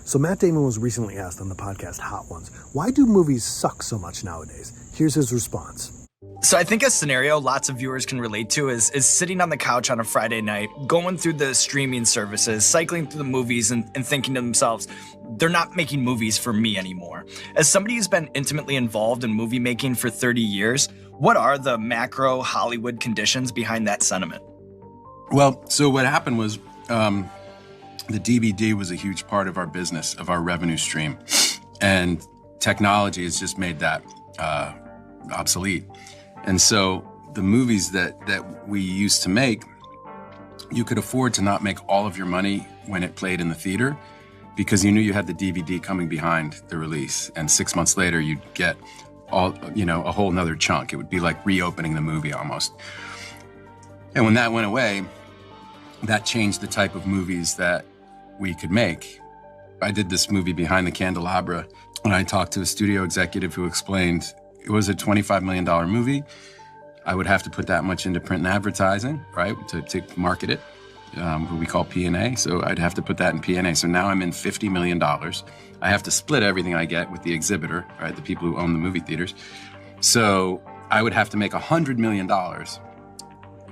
So Matt Damon was recently asked on the podcast Hot Ones, why do movies suck so much nowadays? Here's his response. So I think a scenario lots of viewers can relate to is sitting on the couch on a Friday night, going through the streaming services, cycling through the movies and thinking to themselves, they're not making movies for me anymore. As somebody who's been intimately involved in movie making for 30 years, what are the macro Hollywood conditions behind that sentiment? Well, so what happened was the DVD was a huge part of our business, of our revenue stream. And technology has just made that obsolete. And so the movies that we used to make, you could afford to not make all of your money when it played in the theater because you knew you had the DVD coming behind the release. And 6 months later, you'd get a whole nother chunk. It would be like reopening the movie almost. And when that went away, that changed the type of movies that we could make. I did this movie Behind the Candelabra, and I talked to a studio executive who explained it was a $25 million movie. I would have to put that much into print and advertising, right, to market it, who we call P&A. So I'd have to put that in P&A. So now I'm in $50 million. I have to split everything I get with the exhibitor, right, the people who own the movie theaters. So I would have to make $100 million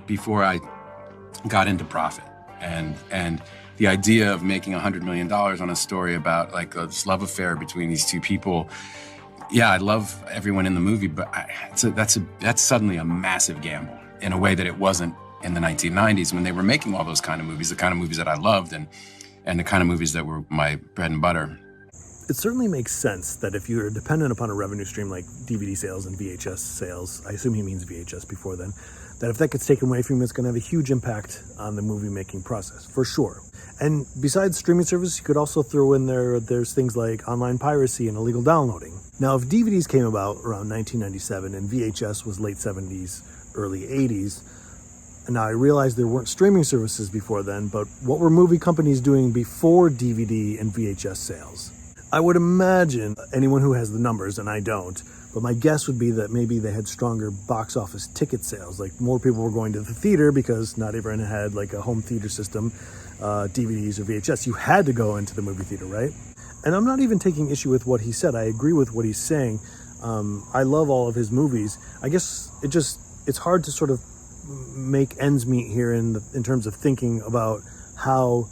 before I got into profit. And the idea of making $100 million on a story about like this love affair between these two people, yeah, I love everyone in the movie, but that's suddenly a massive gamble in a way that it wasn't in the 1990s when they were making all those kind of movies, the kind of movies that I loved and the kind of movies that were my bread and butter. It certainly makes sense that if you're dependent upon a revenue stream like DVD sales and VHS sales, I assume he means VHS before then, that if that gets taken away from you, it's going to have a huge impact on the movie making process, for sure. And besides streaming services, you could also throw in there's things like online piracy and illegal downloading. Now, if DVDs came about around 1997 and VHS was late 70s, early 80s, and now I realize there weren't streaming services before then, but what were movie companies doing before DVD and VHS sales? I would imagine anyone who has the numbers, and I don't, but my guess would be that maybe they had stronger box office ticket sales. Like more people were going to the theater because not everyone had like a home theater system, DVDs or VHS. You had to go into the movie theater, right? And I'm not even taking issue with what he said. I agree with what he's saying. I love all of his movies. I guess it's hard to sort of make ends meet here in terms of thinking about how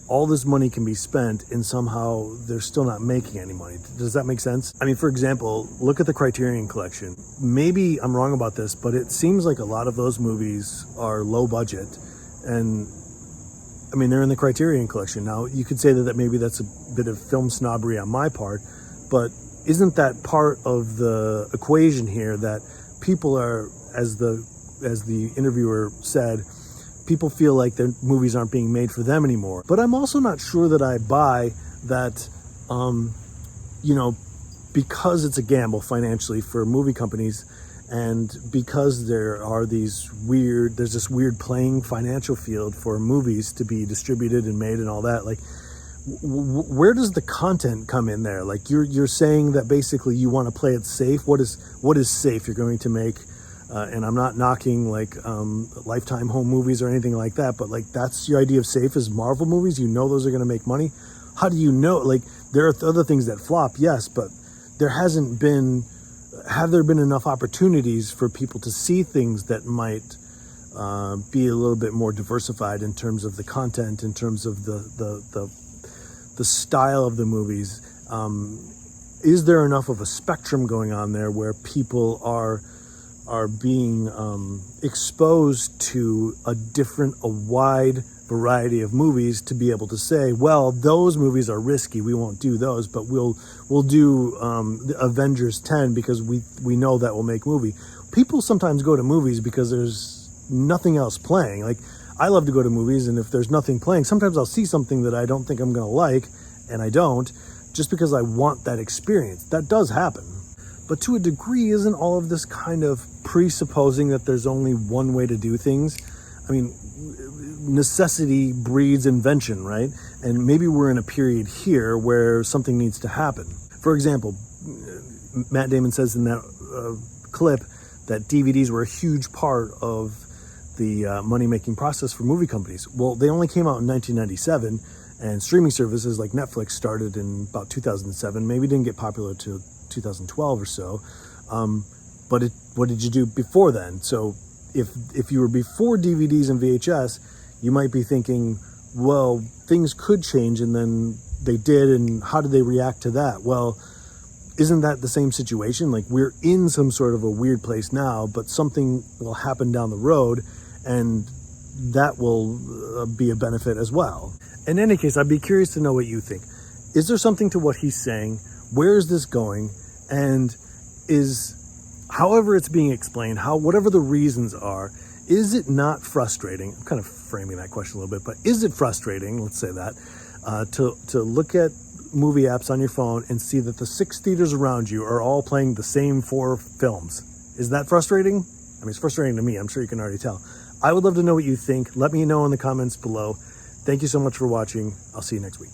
all this money can be spent and somehow they're still not making any money. Does that make sense? I mean, for example, look at the Criterion Collection. Maybe I'm wrong about this, but it seems like a lot of those movies are low budget. And I mean, they're in the Criterion Collection. Now, you could say that maybe that's a bit of film snobbery on my part, but isn't that part of the equation here that people are, as the interviewer said, people feel like their movies aren't being made for them anymore. But I'm also not sure that I buy that, because it's a gamble financially for movie companies and because there's this weird playing financial field for movies to be distributed and made and all that, like, where does the content come in there? Like you're saying that basically you want to play it safe. What is safe? You're going to make and I'm not knocking like Lifetime home movies or anything like that, but like that's your idea of safe is Marvel movies. You know those are going to make money. How do you know? Like there are other things that flop, yes, but have there been enough opportunities for people to see things that might be a little bit more diversified in terms of the content, in terms of the style of the movies? Is there enough of a spectrum going on there where people are being exposed to a wide variety of movies to be able to say, well, those movies are risky, we won't do those, but we'll do the Avengers 10 because we know that will make movie. People sometimes go to movies because there's nothing else playing. Like I love to go to movies, and if there's nothing playing, sometimes I'll see something that I don't think I'm going to like, and I don't, just because I want that experience. That does happen. But to a degree, isn't all of this kind of presupposing that there's only one way to do things? I mean, necessity breeds invention, right? And maybe we're in a period here where something needs to happen. For example, Matt Damon says in that clip that DVDs were a huge part of the money-making process for movie companies. Well, they only came out in 1997, And streaming services like Netflix started in about 2007, maybe didn't get popular till 2012 or so. But what did you do before then? So if you were before DVDs and VHS, you might be thinking, well, things could change, and then they did, and how did they react to that? Well, isn't that the same situation? Like, we're in some sort of a weird place now, but something will happen down the road, and that will be a benefit as well. In any case, I'd be curious to know what you think. Is there something to what he's saying? Where is this going? And however it's being explained, whatever the reasons are, is it not frustrating? I'm kind of framing that question a little bit, but is it frustrating, let's say that, to look at movie apps on your phone and see that the 6 theaters around you are all playing the same 4 films? Is that frustrating? I mean, it's frustrating to me. I'm sure you can already tell. I would love to know what you think. Let me know in the comments below. Thank you so much for watching. I'll see you next week.